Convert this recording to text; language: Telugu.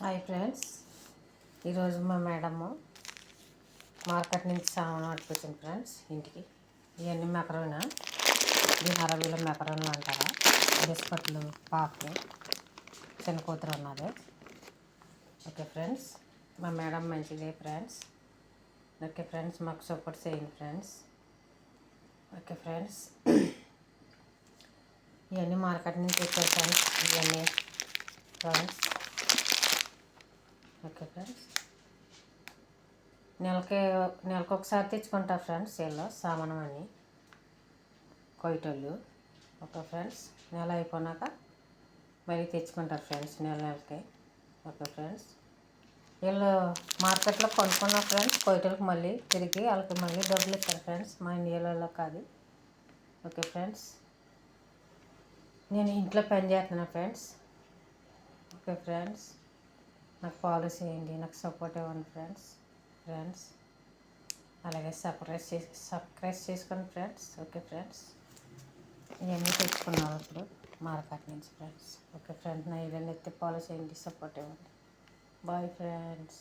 హాయ్ ఫ్రెండ్స్, ఈరోజు మా మేడము మార్కెట్ నుంచి సామాను పట్టుకొచ్చింది ఫ్రెండ్స్ ఇంటికి. ఇవన్నీ మెకరోనా, దీని అరబీలో మెకరోన్లు అంటారా. బిస్కెట్లు, పాపలు, చిన్న కూతురు ఉన్నది. ఓకే ఫ్రెండ్స్, మా మేడం మంచిదే ఫ్రెండ్స్. ఓకే ఫ్రెండ్స్, మాకు సపోర్ట్ చేయండి ఫ్రెండ్స్. ఓకే ఫ్రెండ్స్, ఇవన్నీ మార్కెట్ నుంచి తెచ్చారు ఫ్రెండ్స్. ఇవన్నీ ఫ్రెండ్స్. ఓకే ఫ్రెండ్స్, నెలకు ఒకసారి తెచ్చుకుంటారు ఫ్రెండ్స్ వీళ్ళు సామాను అని కొయ్యటోళ్ళు. ఓకే ఫ్రెండ్స్, నెల అయిపోయినాక మళ్ళీ తెచ్చుకుంటారు ఫ్రెండ్స్ నెలకి. ఓకే ఫ్రెండ్స్, వీళ్ళు మార్కెట్లో కొనుక్కున్న ఫ్రెండ్స్ కొయ్యటోళ్ళకి మళ్ళీ తిరిగి వాళ్ళకి మళ్ళీ డబ్బులు ఇస్తారు ఫ్రెండ్స్, మా ఇండియాలో కాదు. ఓకే ఫ్రెండ్స్, నేను ఇంట్లో పని చేస్తున్నాను ఫ్రెండ్స్. ఓకే ఫ్రెండ్స్, నాకు ఫాలో చేయండి, నాకు సపోర్ట్ ఇవ్వండి ఫ్రెండ్స్. అలాగే సబ్స్క్రైబ్ చేసుకోండి ఫ్రెండ్స్. ఓకే ఫ్రెండ్స్, ఇవన్నీ తెచ్చుకున్నాను ఇప్పుడు మార్కెట్ నుంచి ఫ్రెండ్స్. ఓకే ఫ్రెండ్స్, నా ఇవన్నీ ఎత్తి ఫాలో చేయండి, సపోర్ట్ ఇవ్వండి. Bye friends.